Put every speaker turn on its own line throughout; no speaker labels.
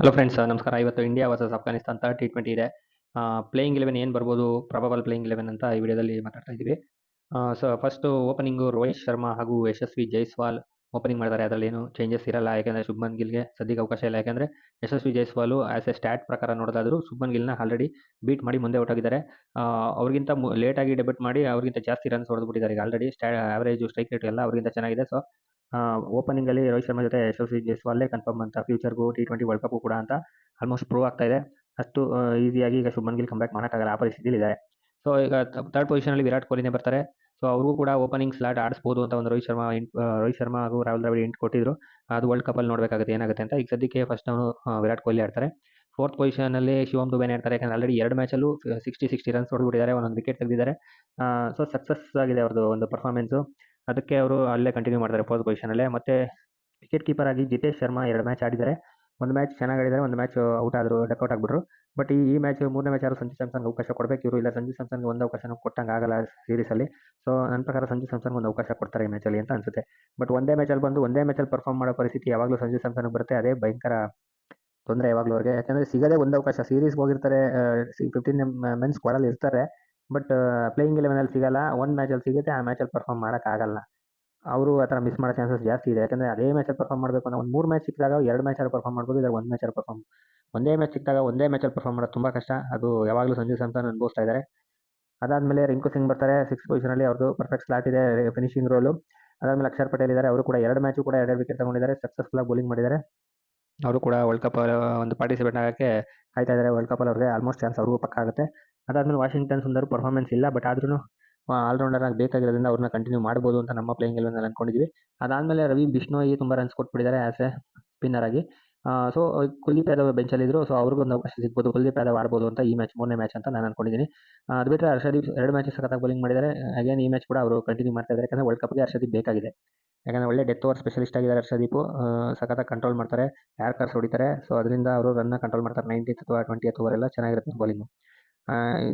Hello friends, ನಮಸ್ಕಾರ. ಇವತ್ತು India versus Afghanistan T20 ಇದೆ. ಪ್ಲೇಯಿಂಗ್ 11 ಏನು ಬರ್ಬೋದು, ಪ್ರಾಬಬಲ್ ಪ್ಲೇಯಿಂಗ್ 11 ಅಂತ ಈ ವಿಡಿಯೋದಲ್ಲಿ ಮಾತಾಡ್ತಾ ಇದ್ದೀವಿ. So first opening Rohit Sharma ಹಾಗೂ ಯಶಸ್ವಿ ಜೈಸ್ವಾಲ್ ಓಪನಿಂಗ್ ಮಾಡ್ತಾರೆ. ಅದರಲ್ಲಿ ಏನು ಚೇಂಜಸ್ ಇರಲ್ಲ, ಯಾಕೆಂದರೆ ಶುಭ್ಮನ್ ಗಿಲ್ಗೆ ಸದ್ಯಕ್ಕೆ ಅವಕಾಶ ಇಲ್ಲ. ಯಾಕೆಂದರೆ ಯಶಸ್ವಿ ಜೈಸ್ವಾಲು ಆ್ಯಸ್ ಎ ಸ್ಟ್ಯಾಟ್ ಪ್ರಕಾರ ನೋಡೋದಾದರೂ ಶುಭ್ಮನ್ ಗಿಲ್ನ ಆಲ್ರೆಡಿ ಬೀಟ್ ಮಾಡಿ ಮುಂದೆ ಹೊರಟೋಗಿದ್ದಾರೆ. ಅವ್ರಿಗಿಂತ ಲೇಟಾಗಿ ಡೆಬ್ಯೂಟ್ ಮಾಡಿ ಅವ್ರಿಗಿಂತ ಜಾಸ್ತಿ ರನ್ಸ್ ಹೊಡೆದ್ಬಿಟ್ಟಿದ್ದಾರೆ. ಈಗ ಆಲ್ರೆಡಿ ಆವರೇಜು ಸ್ಟ್ರೈಕ್ ರೇಟ್ ಎಲ್ಲ ಅವ್ರಿಗಿಂತ ಚೆನ್ನಾಗಿದೆ. ಸೊ ಓಪನಿಂಗಲ್ಲಿ ರೋಹಿತ್ ಶರ್ಮಾ ಜೊತೆ ಯಶಸ್ವಿ ಜೈಸ್ವಾಲೇ ಕನ್ಫರ್ಮ್ ಅಂತ, ಫ್ಯೂಚರ್ಗೂ T20 ವರ್ಲ್ಡ್ ಕಪ್ಪು ಕೂಡ ಅಂತ ಆಲ್ಮೋಸ್ಟ್ ಪ್ರೂವ್ ಆಗ್ತಾ ಇದೆ. ಅಷ್ಟು ಈಸಿಯಾಗಿ ಈಗ ಶುಭ್ಮನ್ ಗಿಲ್ ಕಂಬ್ಯಾಕ್ ಮಾಡೋಕ್ಕಾಗಲ್ಲ, ಆ ಪರಿಸ್ಥಿತಿಲಿದ್ದಾರೆ. ಸೊ ಈಗ ಥರ್ಡ್ ಪೊಸಿಷನಲ್ಲಿ ವಿರಾಟ್ ಕೊಹ್ಲಿನೇ ಬರ್ತಾರೆ. ಸೊ ಅವ್ರಿಗೂ ಕೂಡ ಓಪನಿಂಗ್ ಸ್ಲಾಟ್ ಆಡಿಸ್ಬೋದು ಅಂತ ಒಂದು ರೋಹಿತ್ ಶರ್ಮಾ ಹಾಗೂ ರಾಹುಲ್ ದ್ರಾವಿಡ್ ಇಂಟ್ ಕೊಟ್ಟಿದ್ರು. ಅದು ವರ್ಲ್ಡ್ ಕಪ್ಪಲ್ಲಿ ನೋಡಬೇಕಾಗುತ್ತೆ ಏನಾಗುತ್ತೆ ಅಂತ. ಈಗ ಸದ್ಯಕ್ಕೆ ಫಸ್ಟ್ ಅವನು ವಿರಾಟ್ ಕೊಹ್ಲಿ ಆಡ್ತಾರೆ. ಫೋರ್ತ್ ಪೊಸಿಷನಲ್ಲಿ ಶಿವಮ್ ದುಬೆನೇ ಆಡ್ತಾರೆ. ಯಾಕಂದರೆ ಆಲ್ರೆಡಿ 2 ಮ್ಯಾಚಲ್ಲೂ 60 ರನ್ಸ್ ಹೊಡೆದ್ಬಿಟ್ಟಿದ್ದಾರೆ, ಒಂದೊಂದು ವಿಕೆಟ್ ತೆಗೆದಿದ್ದಾರೆ. ಸೊ ಸಕ್ಸಸ್ ಆಗಿದೆ ಅವ್ರದ್ದು ಒಂದು ಪರ್ಫಾರ್ಮೆನ್ಸು. ಅದಕ್ಕೆ ಅವರು ಅಲ್ಲೇ ಕಂಟಿನ್ಯೂ ಮಾಡ್ತಾರೆ ಫೋರ್ತ್ ಪೊಸಿಷನಲ್ಲೇ. ಮತ್ತು ವಿಕೆಟ್ ಕೀಪರ್ ಆಗಿ ಜಿತೇಶ್ ಶರ್ಮಾ 2 ಮ್ಯಾಚ್ ಆಡಿದ್ದಾರೆ. ಒಂದು ಮ್ಯಾಚ್ ಚೆನ್ನಾಗಿ ಆಡಿದ್ದಾರೆ, ಒಂದು ಮ್ಯಾಚ್ ಔಟ್ ಆದರು, ಡಕ್ಔಟ್ ಆಗಿಬಿಟ್ರು. ಬಟ್ ಈ ಮ್ಯಾಚ್ 3ನೇ ಮ್ಯಾಚ್ ಯಾರು ಸಂಜು ಸ್ಯಾಮ್ಸನ್ಗೆ ಅವಕಾಶ ಕೊಡಬೇಕು ಇವರು, ಇಲ್ಲ ಸಂಜು ಸ್ಯಾಮ್ಸನ್ಗೆ ಒಂದು ಅವಕಾಶನೂ ಕೊಟ್ಟಂಗೆ ಆಗಲ್ಲ ಸೀರೀಸಲ್ಲಿ. ಸೊ ನನ್ನ ಪ್ರಕಾರ ಸಂಜು ಸ್ಯಾಮ್ಸನ್ಗೆ ಒಂದು ಅವಕಾಶ ಕೊಡ್ತಾರೆ ಈ ಮ್ಯಾಚಲ್ಲಿ ಅಂತ ಅನಿಸುತ್ತೆ. ಬಟ್ ಒಂದೇ ಮ್ಯಾಚಲ್ಲಿ ಪರ್ಫಾರ್ಮ್ ಮಾಡೋ ಪರಿಸ್ಥಿತಿ ಯಾವಾಗಲೂ ಸಂಜು ಸ್ಯಾಮ್ಸನ್ಗೆ ಬರುತ್ತೆ. ಅದೇ ಭಯಂಕರ ತೊಂದರೆ ಯಾವಾಗಲೂ ಅವ್ರಿಗೆ. ಯಾಕಂದರೆ ಸಿಗೋದೇ ಒಂದು ಅವಕಾಶ, ಸೀರೀಸ್ಗೆ ಹೋಗಿರ್ತಾರೆ, 15 ಮೆನ್ ಸ್ಕ್ವಾಡಲ್ಲಿ ಇರ್ತಾರೆ. ಬಟ್ ಪ್ಲೇಯಿಂಗ್ 11 ಸಿಗಲ್ಲ. ಒಂದು ಮ್ಯಾಚಲ್ಲಿ ಸಿಗುತ್ತೆ, ಆ ಮ್ಯಾಚಲ್ಲಿ ಪರ್ಫಾರ್ಮ್ ಮಾಡೋಕ್ಕಾಗಲ್ಲ. ಅವರು ಆ ಥರ ಮಿಸ್ ಮಾಡೋ ಚಾನ್ಸಸ್ ಜಾಸ್ತಿ ಇದೆ. ಯಾಕಂದರೆ ಅದೇ ಮ್ಯಾಚಲ್ಲಿ ಪರ್ಫಾರ್ಮ್ ಮಾಡಬೇಕು ಅನ್ನೋ ಒಂದು 3 ಮ್ಯಾಚ್ ಸಿಕ್ಕಿದಾಗ 2 ಮ್ಯಾಚಲ್ಲಿ ಪರ್ಫಾರ್ಮ್ ಮಾಡ್ಬೋದು, ಇಲ್ಲ 1 ಮ್ಯಾಚಲ್ಲಿ ಒಂದೇ ಮ್ಯಾಚ್ ಸಿಕ್ಕಿದಾಗ ಒಂದೇ ಮ್ಯಾಚಲ್ಲಿ ಪರ್ಫಾರ್ಮ್ ಮಾಡೋದು ತುಂಬ ಕಷ್ಟ. ಅದು ಯಾವಾಗಲೂ ಸಂಜು ಸ್ಯಾಮ್ಸನ್ ಅನುಭವಿಸ್ತಾ ಇದ್ದಾರೆ. ಅದಾದಮೇಲೆ ರಿಂಕು ಸಿಂಗ್ ಬರ್ತಾರೆ 6th ಪೊಸಿಷನಲ್ಲಿ. ಅವ್ರದ್ದು ಪರ್ಫೆಕ್ಟ್ ಸ್ಲಾಟ್ ಇದೆ, ಫಿನಿಶಿಂಗ್ ರೋಲು. ಅದಾದಮೇಲೆ ಅಕ್ಷರ್ ಪಟೇಲ್ ಇದ್ದಾರೆ, ಅವರು ಕೂಡ 2 ಮ್ಯಾಚು ಕೂಡ 2 ವಿಕೆಟ್ ತಗೊಂಡಿದ್ದಾರೆ, ಸಕ್ಸಸ್ಫುಲ್ಲಾಗಿ ಬೌಲಿಂಗ್ ಮಾಡಿದ್ದಾರೆ. ಅವರು ಕೂಡ ವರ್ಲ್ಡ್ ಕಪ್ ಒಂದು ಪಾರ್ಟಿಸಿಪೇಟ್ ಆಗೋಕ್ಕೆ ಕಾಯ್ತಾ ಇದ್ದಾರೆ. ವರ್ಲ್ಡ್ ಕಪ್ಪಲ್ಲಿ ಅವ್ರಿಗೆ ಆಲ್ಮೋಸ್ಟ್ ಚಾನ್ಸ್ ಅವ್ರಿಗೂ ಪಕ್ಕ ಆಗುತ್ತೆ. ಅದಾದಮೇಲೆ ವಾಷಿಂಗ್ಟನ್ ಸುಂದರ್ ಪರ್ಫಾರ್ಮೆನ್ಸ್ ಇಲ್ಲ, ಬಟ್ ಆದ್ರೂ ಆಲ್ರೌಂಡರ್ ಆಗಿ ಬೇಕಾಗಿರೋದ್ರಿಂದ ಅವ್ರನ್ನ ಕಂಟಿನ್ಯೂ ಮಾಡ್ಬೋದು ಅಂತ ನಮ್ಮ ಪ್ಲೇಯಿಂಗ್ 11 ಅನ್ಕೊಂಡಿದ್ವಿ. ಅದಾದಮೇಲೆ ರವಿ ಬಿಷ್ಣೋಯಿ ತುಂಬ ರನ್ಸ್ ಕೊಟ್ಬಿಟ್ಟಿದ್ದಾರೆ ಆ್ಯಸ್ ಎ ಸ್ಪಿನ್ನರ್ ಆಗಿ. ಸೊ ಕುಲ್ದೀಪ್ ಯಾದವ್ ಬೆಂಚಲ್ಲಿದ್ದರು, ಸೊ ಅವ್ರಿಗೂ ಒಂದು ಅವಕಾಶ ಸಿಗ್ಬೋದು, ಕುಲ್ದೀಪ್ ಯಾದವ್ ಆಡ್ಬೋದು ಅಂತ ಈ ಮ್ಯಾಚ್ 3ನೇ ಮ್ಯಾಚ್ ಅಂತ ನಾನು ಅನ್ಕೊಂಡಿದ್ದೀನಿ. ಅದು ಬಿಟ್ಟರೆ ಹರ್ಷದೀಪ್ 2 ಮ್ಯಾಚ್ ಸಖತ್ತಾಗಿ ಬೌಲಿಂಗ್ ಮಾಡಿದ್ದಾರೆ. ಅಗೇನ್ ಈ ಮ್ಯಾಚ್ ಕೂಡ ಅವರು ಕಂಟಿನ್ಯೂ ಮಾಡ್ತಾ ಇದ್ದಾರೆ, ಯಾಕಂದರೆ ವರ್ಲ್ಡ್ ಕಪ್ಗೆ ಹರ್ಷದೀಪ್ ಬೇಕಾಗಿದೆ. ಯಾಕಂದರೆ ಒಳ್ಳೆ ಡೆತ್ ಓವರ್ ಸ್ಪೆಷಲಿಸ್ಟ್ ಆಗಿದ್ದಾರೆ ಹರ್ಷದೀಪು. ಸಖತ್ತಾಗಿ ಕಂಟ್ರೋಲ್ ಮಾಡ್ತಾರೆ, ಯಾರ್ಕರ್ಸ್ ಹೊಡಿತಾರೆ. ಸೊ ಅದರಿಂದ ಅವರು ರನ್ನ ಕಂಟ್ರೋಲ್ ಮಾಡ್ತಾರೆ. 90th ಅಥವಾ 20th ಓವರ್ ಎಲ್ಲ ಚೆನ್ನಾಗಿರುತ್ತೆ ಬೌಲಿಂಗು.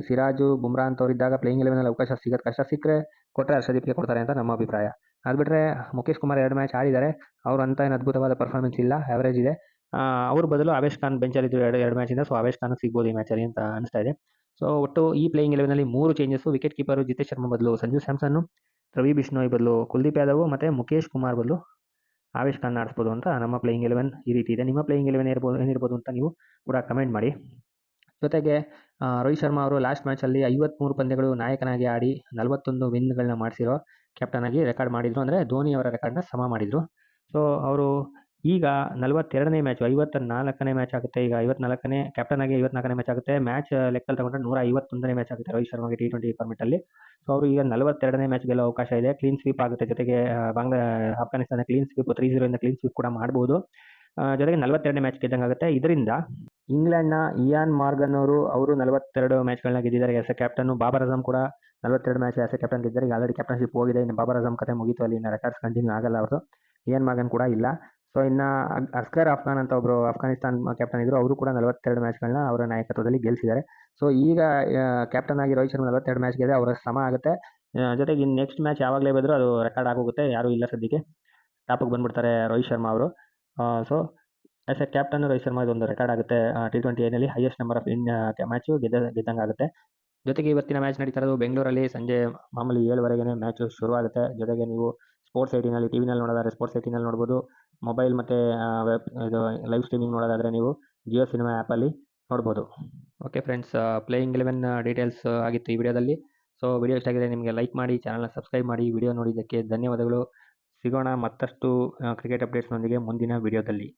ಸಿರಾಜು, ಬುಮ್ರಾ ಅಂತವರಿದ್ದಾಗ ಪ್ಲೇಯಿಂಗ್ 11 ಅವಕಾಶ ಸಿಗೋದು ಕಷ್ಟ. ಸಿಕ್ಕರೆ ಕೊಟ್ಟರೆ ಹರ್ಷದೀಪ್ಗೆ ಕೊಡ್ತಾರೆ ಅಂತ ನಮ್ಮ ಅಭಿಪ್ರಾಯ. ಅದು ಬಿಟ್ಟರೆ ಮುಖೇಶ್ ಕುಮಾರ್ 2 ಮ್ಯಾಚ್ ಆಡಿದ್ದಾರೆ. ಅವರು ಅಂತ ಏನು ಅದ್ಭುತವಾದ ಪರ್ಫಾರ್ಮೆನ್ಸ್ ಇಲ್ಲ, ಆ್ಯಾವ್ರೇಜ್ ಇದೆ. ಅವ್ರ ಬದಲು ಆವೇಶ್ ಖಾನ್ ಬೆಂಚಲ್ಲಿದ್ದರು 2 ಮ್ಯಾಚಿಂದ. ಸೊ ಆವೇಶ್ ಖಾನ್ಗೆ ಸಿಗ್ಬೋದು ಈ ಮ್ಯಾಚಲ್ಲಿ ಅಂತ ಅನಿಸ್ತಾ ಇದೆ. ಸೊ ಒಟ್ಟು ಈ playing 11 3 changes. Wicket keeper Jitesh Sharma ಬದಲು ಸಂಜು ಸ್ಯಾಮ್ಸನ್ನು, ರವಿ ಬಿಷ್ಣೋಯ್ ಬದಲು ಕುಲ್ದೀಪ್ ಯಾದವ್, ಮತ್ತು ಮುಖೇಶ್ ಕುಮಾರ್ ಬದಲು ಆವೇಶ್ ಖಾನ್ ಆಡಿಸ್ಬೋದು ಅಂತ ನಮ್ಮ ಪ್ಲೇಯಿಂಗ್ 11 ಈ ರೀತಿ ಇದೆ. ನಿಮ್ಮ ಪ್ಲೇಯಿಂಗ್ 11 ಏನಿರ್ಬೋದು ಅಂತ ನೀವು ಕೂಡ ಕಮೆಂಟ್ ಮಾಡಿ. ಜೊತೆಗೆ ರೋಹಿತ್ ಶರ್ಮಾ ಅವರು ಲಾಸ್ಟ್ ಮ್ಯಾಚಲ್ಲಿ 53 ಪಂದ್ಯಗಳು ನಾಯಕನಾಗಿ ಆಡಿ 41 ವಿನ್ಗಳನ್ನ ಮಾಡಿಸಿರೋ ಕ್ಯಾಪ್ಟನ್ ಆಗಿ ರೆಕಾರ್ಡ್ ಮಾಡಿದರು. ಅಂದರೆ ಧೋನಿ ಅವರ ರೆಕಾರ್ಡ್ನ ಸಮ ಮಾಡಿದರು. ಸೊ ಅವರು ಈಗ 42ನೇ ಮ್ಯಾಚು, 54ನೇ ಮ್ಯಾಚ್ ಆಗುತ್ತೆ. ಈಗ 54ನೇ ಕ್ಯಾಪ್ಟನ್ ಆಗಿ 54ನೇ ಮ್ಯಾಚ್ ಆಗುತ್ತೆ. ಮ್ಯಾಚ್ ಲೆಕ್ಕದಲ್ಲಿ ತಗೊಂಡ್ರೆ 151ನೇ ಮ್ಯಾಚ್ ಆಗುತ್ತೆ ರೋಹಿತ್ ಶರ್ಮಾಗೆ T20 ಫಾರ್ಮೆಟಲ್ಲಿ. ಸೊ ಅವರು ಈಗ 42ನೇ ಮ್ಯಾಚ್ ಗೆಲ್ಲೋ ಅವಕಾಶ ಇದೆ. ಕ್ಲೀನ್ ಸ್ವೀಪ್ ಆಗುತ್ತೆ. ಜೊತೆಗೆ ಅಫ್ಘಾನಿಸ್ತಾನ ಕ್ಲೀನ್ ಸ್ವೀಪ್ 3-0 ಇಂದ ಕ್ಲೀನ್ ಸ್ವೀಪ್ ಕೂಡ ಮಾಡ್ಬೋದು. ಜೊತೆಗೆ 42ನೇ ಮ್ಯಾಚ್ ಗೆದ್ದಂಗಾಗುತ್ತೆ. ಇದರಿಂದ ಇಂಗ್ಲೆಂಡ್ನ ಇಯಾನ್ ಮಾರ್ಗನ್ ಅವರು 42 ಮ್ಯಾಚ್ಗಳನ್ನ ಗೆದ್ದಿದ್ದಾರೆ as a captain. Babar Azam ಕೂಡ 42 ಮ್ಯಾಚ್ ಆಸ್ ಎ ಕ್ಯಾಪ್ಟನ್ ಗೆದ್ದಿದ್ದಾರೆ. ಈಗ ಆಲ್ರೆಡಿ ಕ್ಯಾಪ್ಟನ್ಶಿಪ್ ಹೋಗಿದೆ, ಇನ್ನು ಬಾಬರ್ ಅಜಮ್ ಕತೆ ಮುಗೀತು, ಅಲ್ಲಿ ಇನ್ನು ರೆಕಾರ್ಡ್ಸ್ ಕಂಟಿನ್ಯೂ ಆಗಲ್ಲ ಅವರು. ಇಯಾನ್ ಮಾರ್ಗನ್ ಕೂಡ ಇಲ್ಲ. ಸೊ ಇನ್ನು ಅಸ್ಗರ್ ಅಫ್ಘಾನ್ ಅಂತ ಒಬ್ಬರು ಅಫ್ಘಾನಿಸ್ತಾನ್ ಕ್ಯಾಪ್ಟನ್ ಇದ್ದರು, ಅವರು ಕೂಡ 42 ಮ್ಯಾಚ್ಗಳನ್ನ ಅವರ ನಾಯಕತ್ವದಲ್ಲಿ ಗೆಲ್ಲಿಸಿದ್ದಾರೆ. ಸೊ ಈಗ ಕ್ಯಾಪ್ಟನ್ ಆಗಿ ರೋಹಿತ್ ಶರ್ಮಾ 42 ಮ್ಯಾಚ್ ಗೆದ್ದರೆ ಅವರ ಸಮ ಆಗುತ್ತೆ. ಜೊತೆಗೆ ಇನ್ನು ನೆಕ್ಸ್ಟ್ ಮ್ಯಾಚ್ ಯಾವಾಗಲೇ ಬಂದರೂ ಅದು ರೆಕಾರ್ಡ್ ಆಗೋಗುತ್ತೆ. ಯಾರೂ ಇಲ್ಲ ಸದ್ಯಕ್ಕೆ, ಟಾಪಿಗೆ ಬಂದುಬಿಡ್ತಾರೆ ರೋಹಿತ್ ಶರ್ಮಾ ಅವರು. So as a captain Rohit Sharma ಇದೊಂದು ರೆಕಾರ್ಡ್ ಆಗುತ್ತೆ. T20 ಏನಲ್ಲಿ ಹೈಯೆಸ್ಟ್ ನಂಬರ್ ಆಫ್ ಮ್ಯಾಚು ಗೆದ್ದಂಗಾಗುತ್ತೆ. ಜೊತೆಗೆ ಇವತ್ತಿನ ಮ್ಯಾಚ್ ನಡೀತಾ ಇರೋದು ಬೆಂಗಳೂರಲ್ಲಿ. ಸಂಜೆ ಮಾಮೂಲಿ 7ವರೆಗೆ ಮ್ಯಾಚು ಶುರುವಾಗುತ್ತೆ. ಜೊತೆಗೆ ನೀವು ಸ್ಪೋರ್ಟ್ಸ್ 18ನಲ್ಲಿ ಟಿವಿನಲ್ಲಿ ನೋಡೋದಾದ್ರೆ ಸ್ಪೋರ್ಟ್ಸ್ 18ನಲ್ಲಿ ನೋಡ್ಬೋದು. ಮೊಬೈಲ್ ಮತ್ತು ಇದು ಲೈವ್ ಸ್ಟ್ರೀಮಿಂಗ್ ನೋಡೋದಾದರೆ ನೀವು ಜಿಯೋ ಸಿನಿಮಾ ಆ್ಯಪಲ್ಲಿ ನೋಡ್ಬೋದು. ಓಕೆ ಫ್ರೆಂಡ್ಸ್, ಪ್ಲೇಯಿಂಗ್ 11 ಡೀಟೇಲ್ಸ್ ಆಗಿತ್ತು ಈ ವಿಡಿಯೋದಲ್ಲಿ. ಸೊ ವಿಡಿಯೋ ಇಷ್ಟ ಆಗಿದೆ ನಿಮಗೆ ಲೈಕ್ ಮಾಡಿ, ಚಾನಲ್ನ ಸಬ್ಸ್ಕ್ರೈಬ್ ಮಾಡಿ. ವಿಡಿಯೋ ನೋಡಿದ್ದಕ್ಕೆ ಧನ್ಯವಾದಗಳು. ಸಿಗೋಣ ಮತ್ತಷ್ಟು ಕ್ರಿಕೆಟ್ ಅಪ್ಡೇಟ್ಸ್ನೊಂದಿಗೆ ಮುಂದಿನ ವಿಡಿಯೋದಲ್ಲಿ.